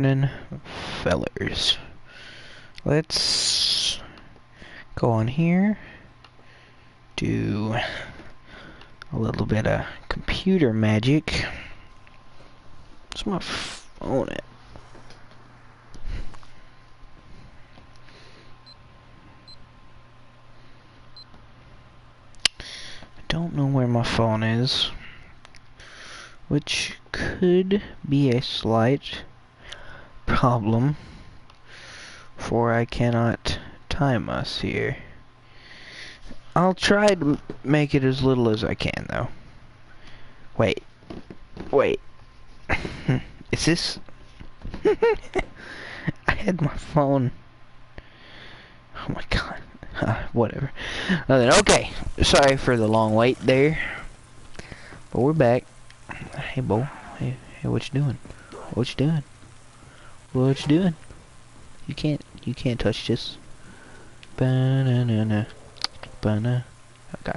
Morning, fellers. Let's go on here, do a little bit of computer magic. Where's my phone at? I don't know where my phone is, which could be a slight problem, for I cannot time us here. I'll try to make it as little as I can, though. Wait. Is this... I had my phone... Oh my god. Whatever. Okay. Sorry for the long wait there. But we're back. Hey, Bo. Hey, what you doing? What you doing? What you doing? You can't touch this. Banana. Banana. Okay.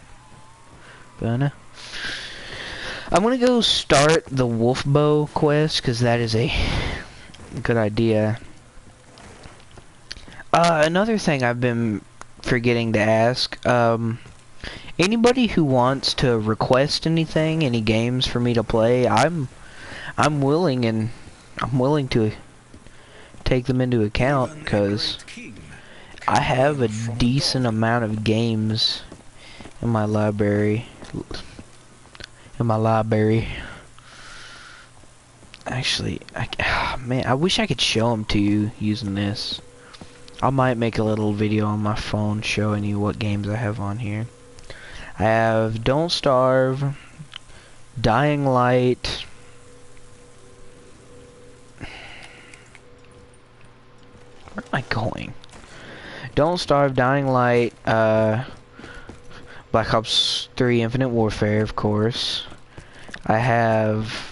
Banana. I'm gonna go start the wolf bow quest, because that is a good idea. Another thing I've been forgetting to ask, anybody who wants to request anything, any games for me to play, I'm willing to take them into account, because I have a decent amount of games in my library. Actually, man, I wish I could show them to you using this. I might make a little video on my phone showing you what games I have on here. I have Don't Starve, Dying Light, where am I going? Don't Starve, Dying Light, Black Ops 3 Infinite Warfare, of course. I have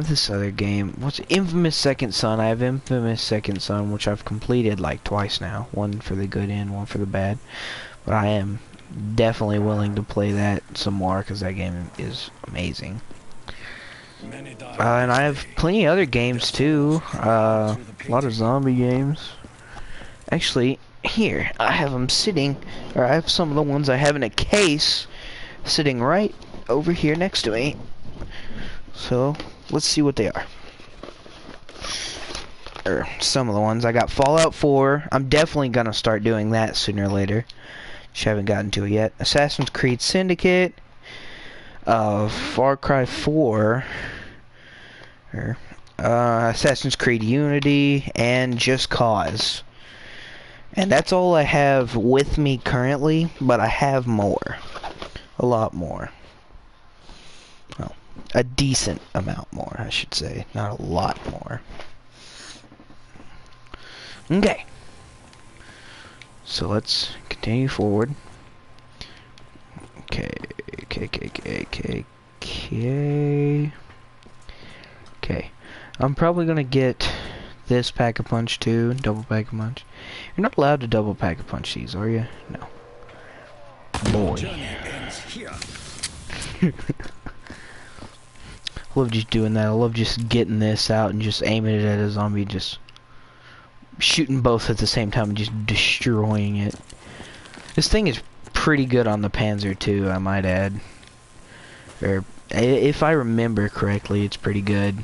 this other game. What's it? Infamous Second Son. I have Infamous Second Son, which I've completed like twice now. One for the good and one for the bad. But I am definitely willing to play that some more, because that game is amazing. And I have plenty of other games too. A lot of zombie games. Actually, here, I have them sitting, or I have some of the ones I have in a case sitting right over here next to me. So, let's see what they are. Or some of the ones. I got Fallout 4. I'm definitely gonna start doing that sooner or later. Just haven't gotten to it yet. Assassin's Creed Syndicate. Far Cry 4. Assassin's Creed Unity. And Just Cause. And that's all I have with me currently, but I have more. A lot more. Well, a decent amount more, I should say. Not a lot more. Okay. So let's continue forward. Okay. I'm probably gonna get this Pack-a-Punch too, double Pack-a-Punch. You're not allowed to double Pack-a-Punch these, are you? No. Boy. I love just doing that. I love just getting this out and just aiming it at a zombie, just shooting both at the same time and just destroying it. This thing is pretty good on the Panzer too, I might add. Or, if I remember correctly, it's pretty good.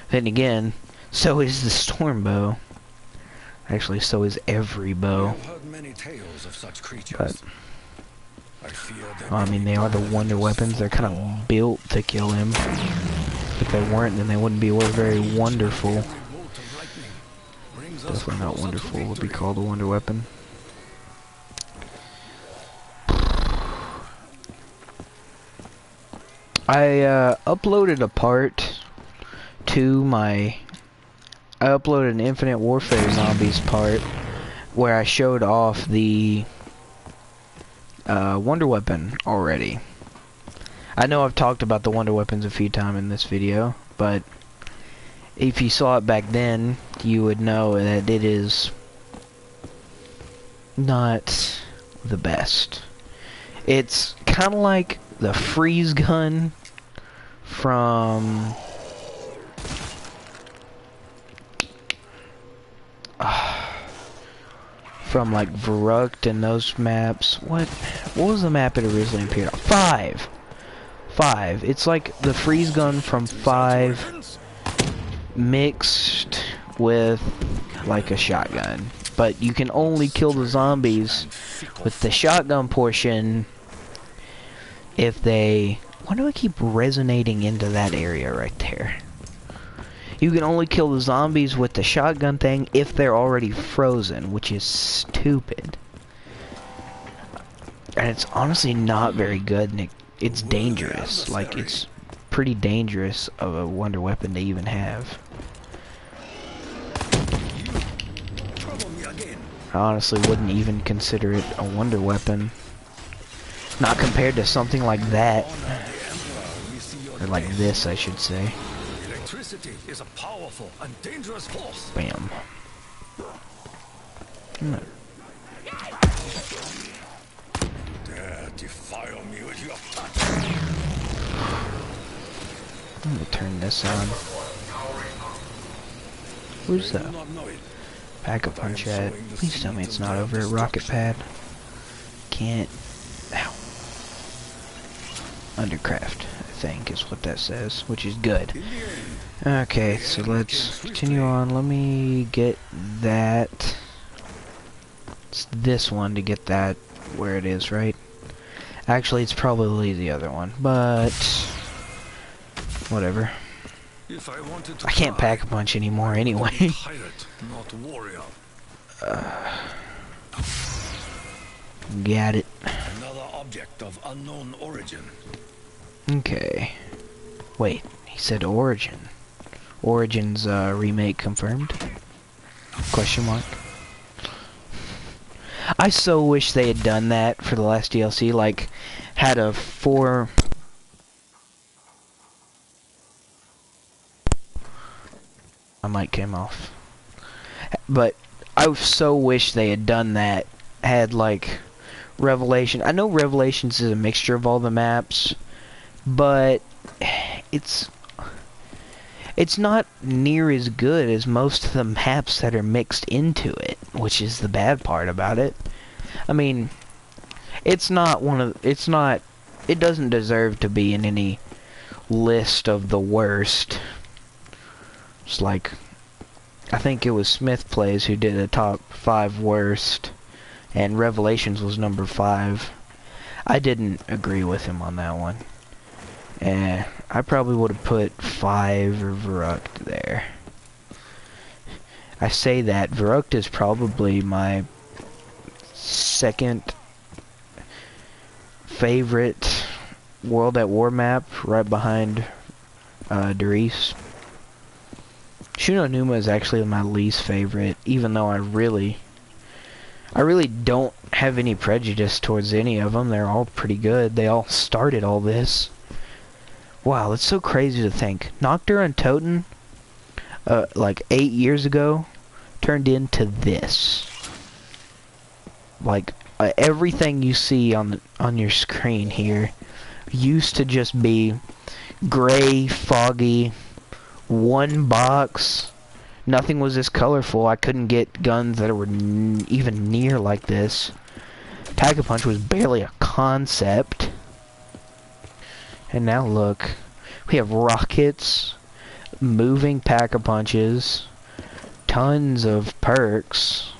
Then again, so is the storm bow. Actually, so is every bow. But, I mean, they are the wonder weapons. They're kind of built to kill him. If they weren't, then they wouldn't be very wonderful. Definitely not wonderful. Would be called a wonder weapon. I uploaded a part to my... I uploaded an Infinite Warfare Zombies part where I showed off the Wonder Weapon already. I know I've talked about the Wonder Weapons a few times in this video, but if you saw it back then, you would know that it is not the best. It's kind of like the freeze gun from from like Verrucht and those maps. What was the map it originally appeared on? 5. It's like the freeze gun from 5 mixed with like a shotgun. But you can only kill the zombies with the shotgun portion if they... Why do I keep resonating into that area right there? You can only kill the zombies with the shotgun thing if they're already frozen, which is stupid. And it's honestly not very good, and it's dangerous. Like, it's pretty dangerous of a wonder weapon to even have. I honestly wouldn't even consider it a wonder weapon. Not compared to something like that. Or like this, I should say. Electricity is a powerful and dangerous force. Bam. Dare defile me with your I'm gonna turn this on. Where's the Pack-a-Punch at? Please tell me it's not over at Rocket Pad. Can't. Ow. Undercraft, I think, is what that says, which is good. Okay, so let's continue on. Let me get that. It's this one to get that where it is, right? Actually, it's probably the other one, but whatever. I can't Pack-a-Punch anymore anyway. Got it. Another object of unknown origin. Okay. Wait, he said Origin. Origin's remake confirmed? Question mark. I so wish they had done that for the last DLC, like had a 4... My mic came off. But I so wish they had done that. Had like Revelation. I know Revelations is a mixture of all the maps, but it's not near as good as most of the maps that are mixed into it, which is the bad part about it. I mean, it doesn't deserve to be in any list of the worst. It's like, I think it was Smith Plays who did a top 5 worst, and Revelations was number 5. I didn't agree with him on that one. I probably would have put 5 or Verrucht there. I say that Verrucht is probably my second favorite World at War map, right behind Darius. Shunonuma is actually my least favorite, even though I really don't have any prejudice towards any of them. They're all pretty good. They all started all this. Wow, it's so crazy to think. Noctur and Toten, like 8 years ago, turned into this. Like, everything you see on your screen here used to just be gray, foggy, one box. Nothing was this colorful. I couldn't get guns that were even near like this. Pack-a-Punch was barely a concept. And now look, we have rockets, moving Pack-a-Punches, tons of perks.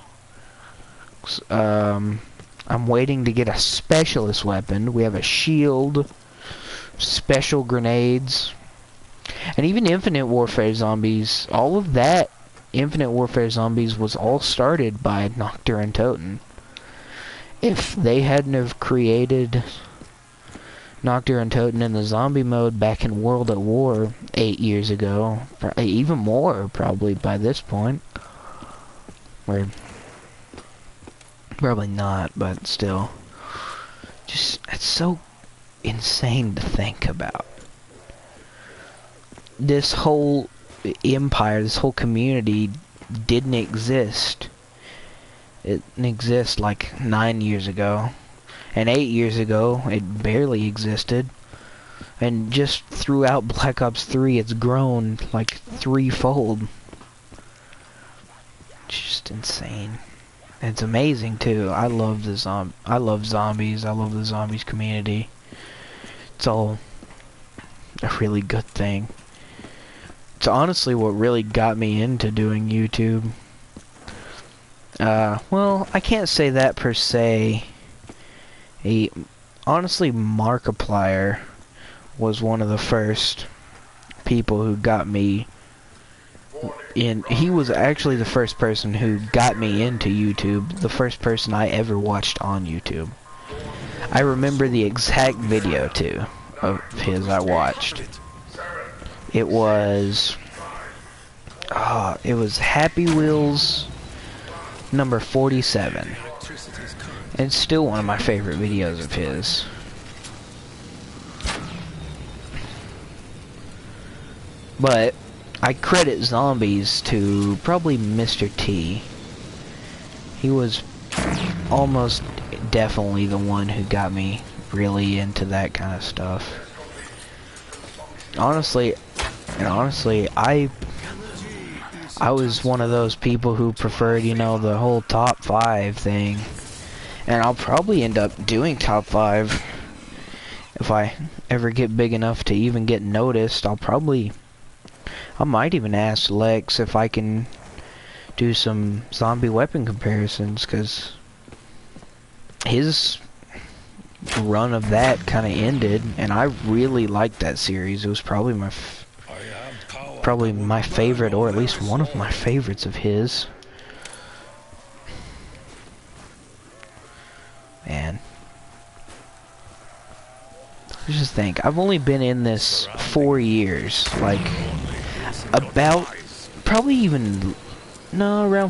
I'm waiting to get a specialist weapon. We have a shield, special grenades, and even Infinite Warfare Zombies. All of that Infinite Warfare Zombies was all started by Noctur and Toten. If they hadn't have created Noctur and Toten in the zombie mode back in World at War 8 years ago, even more probably by this point, where probably not, but still, just, it's so insane to think about. This whole empire, this whole community didn't exist. It didn't exist like 9 years ago. And 8 years ago, it barely existed. And just throughout Black Ops 3, it's grown like threefold. It's just insane. And it's amazing too. I love the I love zombies. I love the zombies community. It's all a really good thing. It's honestly what really got me into doing YouTube. Well, I can't say that per se. Honestly, Markiplier was one of the first people who got me in. He was actually the first person who got me into YouTube. The first person I ever watched on YouTube. I remember the exact video too of his I watched. It was Happy Wheels number 47. And it's still one of my favorite videos of his. But I credit zombies to probably Mr. T. He was almost definitely the one who got me really into that kind of stuff. Honestly, I was one of those people who preferred, you know, the whole top 5 thing. And I'll probably end up doing top 5 if I ever get big enough to even get noticed. I might even ask Lex if I can do some zombie weapon comparisons, because his run of that kind of ended, and I really liked that series. It was probably my favorite, or at least one of my favorites of his. Man, just think, I've only been in this 4 years, like around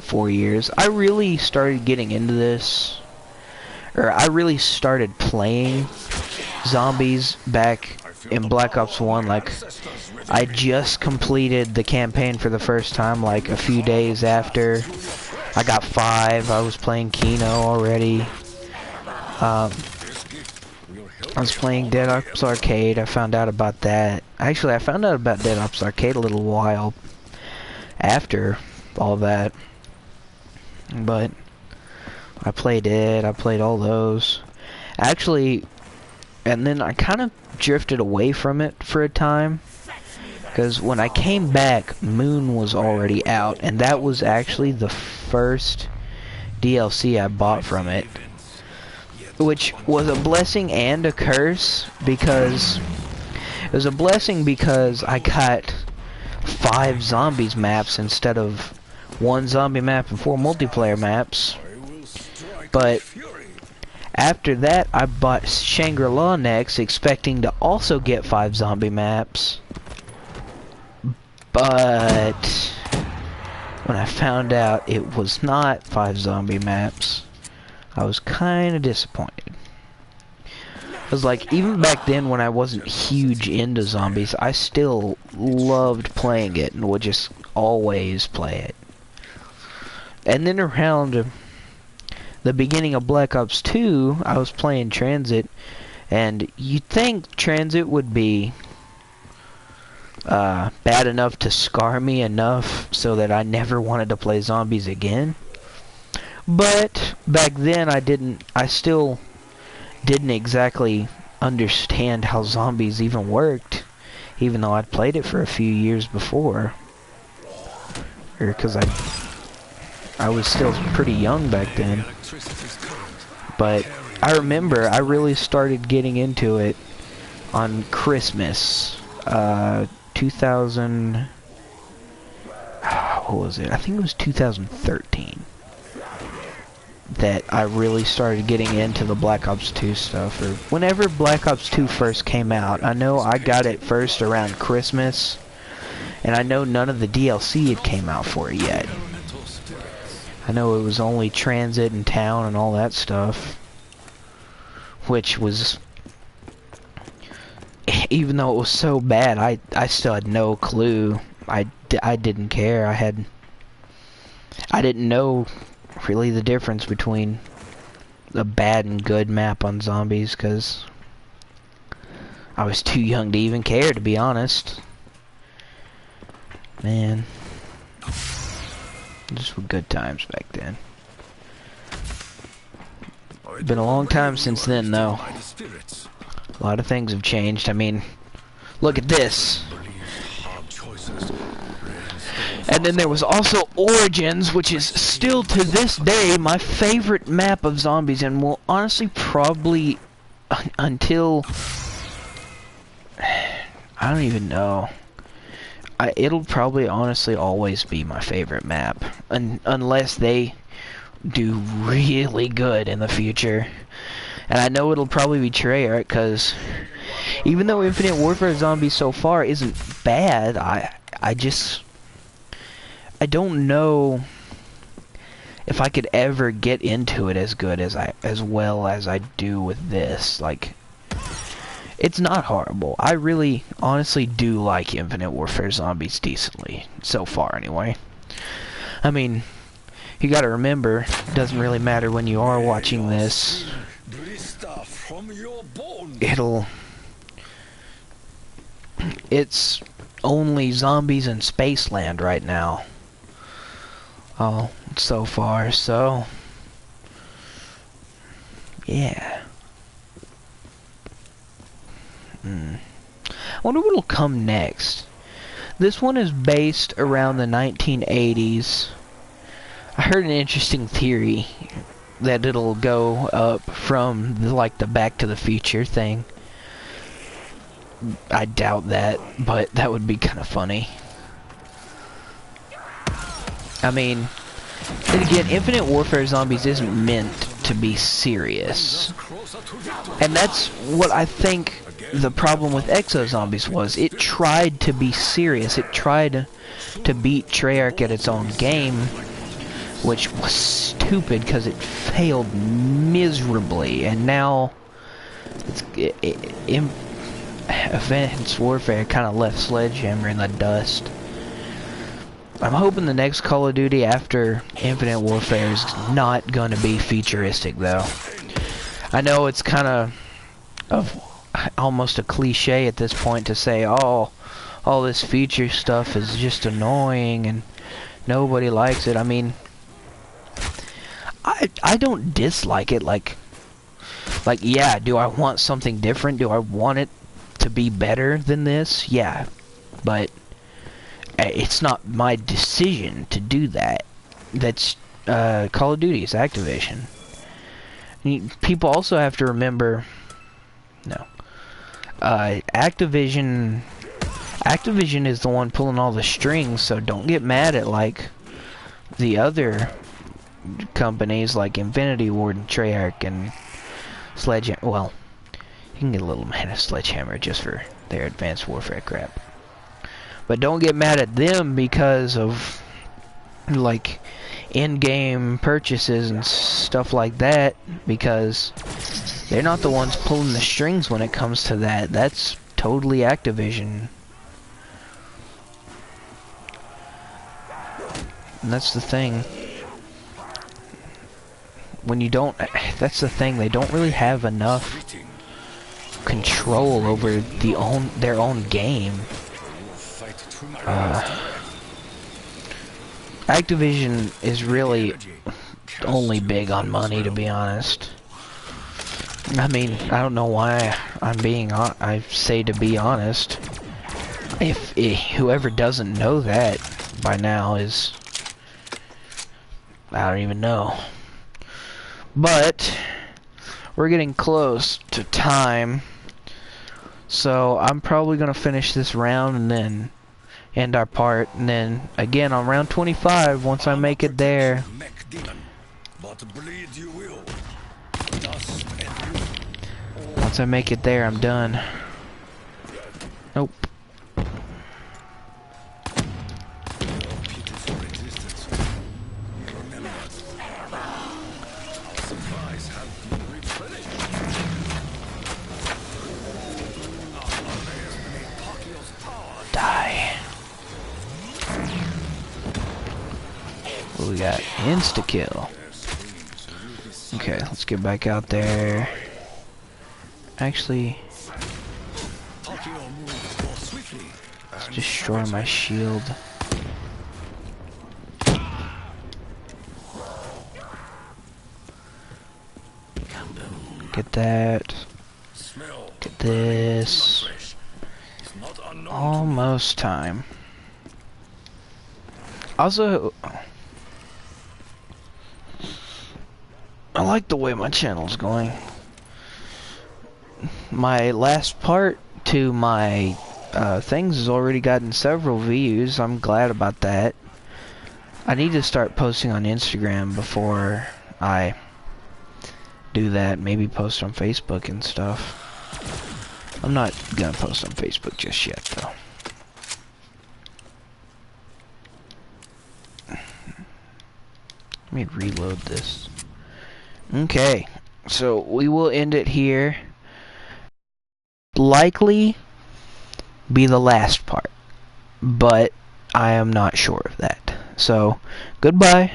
4 years. I really started getting into this, or I really started playing zombies back in Black Ops 1. Like, I just completed the campaign for the first time, like a few days after I got 5. I was playing Kino already. I was playing Dead Ops Arcade. I found out about that. Actually, I found out about Dead Ops Arcade a little while after all that. But I played it. I played all those. Actually, and then I kind of drifted away from it for a time. Because when I came back, Moon was already out. And that was actually the first DLC I bought from it. Which was a blessing and a curse, because it was a blessing because I got 5 zombies maps instead of 1 zombie map and 4 multiplayer maps. But after that, I bought Shangri-La next, expecting to also get 5 zombie maps. But when I found out it was not 5 zombie maps, I was kind of disappointed. Because, like, even back then when I wasn't huge into zombies, I still loved playing it and would just always play it. And then around the beginning of Black Ops 2, I was playing Transit, and you'd think Transit would be bad enough to scar me enough so that I never wanted to play zombies again. But back then I still didn't exactly understand how zombies even worked, even though I'd played it for a few years before. Or because I was still pretty young back then. But I remember I really started getting into it on Christmas, 2000, what was it? I think it was 2013. That I really started getting into the Black Ops 2 stuff, or whenever Black Ops 2 first came out. I know I got it first around Christmas, and I know none of the DLC had came out for it yet. I know it was only Transit and Town and all that stuff, which was, even though it was so bad, I still had no clue. I didn't care. I didn't know really the difference between a bad and good map on zombies, because I was too young to even care, to be honest. Man. Just were good times back then. Been a long time since then, though. A lot of things have changed. I mean, look at this. And then there was also Origins, which is still to this day my favorite map of zombies, and will honestly probably until I don't even know. It'll probably honestly always be my favorite map, unless they do really good in the future. And I know it'll probably be Treyarch, because even though Infinite Warfare Zombies so far isn't bad, I don't know if I could ever get into it as well as I do with this. Like, it's not horrible. I really, honestly do like Infinite Warfare Zombies decently, so far anyway. I mean, you gotta remember, it doesn't really matter when you are watching this. It's only zombies in Spaceland right now. Oh, so far, so yeah. I wonder what'll come next. This one is based around the 1980s. I heard an interesting theory that it'll go up from like the Back to the Future thing. I doubt that, but that would be kind of funny. I mean, and again, Infinite Warfare Zombies isn't meant to be serious. And that's what I think the problem with Exo Zombies was. It tried to be serious. It tried to beat Treyarch at its own game, which was stupid because it failed miserably. And now, Advanced Warfare kind of left Sledgehammer in the dust. I'm hoping the next Call of Duty after Infinite Warfare is not going to be futuristic, though. I know it's kind of almost a cliche at this point to say, oh, all this future stuff is just annoying and nobody likes it. I mean, I don't dislike it. Like, yeah, do I want something different? Do I want it to be better than this? Yeah, but it's not my decision to do that. That's Call of Duty is Activision. People also have to remember, Activision is the one pulling all the strings, so don't get mad at like the other companies like Infinity Ward and Treyarch and Sledgehammer. Well, you can get a little mad at Sledgehammer just for their Advanced Warfare crap. But don't get mad at them because of like in-game purchases and stuff like that, because they're not the ones pulling the strings when it comes to that. That's totally Activision. And that's the thing. When you don't, that's the thing, they don't really have enough control over their own game. Activision is really only big on money, to be honest. I mean, I don't know why I say to be honest. If whoever doesn't know that by now is, I don't even know. But we're getting close to time, so I'm probably gonna finish this round and then end our part, and then again on round 25, once I make it there, I'm done. Nope. Die. What we got? Insta-kill. Okay, let's get back out there. Actually, destroy my shield. Get that. Get this. Almost time. Also, I like the way my channel's going. My last part to my things has already gotten several views. I'm glad about that. I need to start posting on Instagram before I do that. Maybe post on Facebook and stuff. I'm not gonna post on Facebook just yet, though. Let me reload this. Okay, so we will end it here. Likely be the last part, but I am not sure of that. So, goodbye.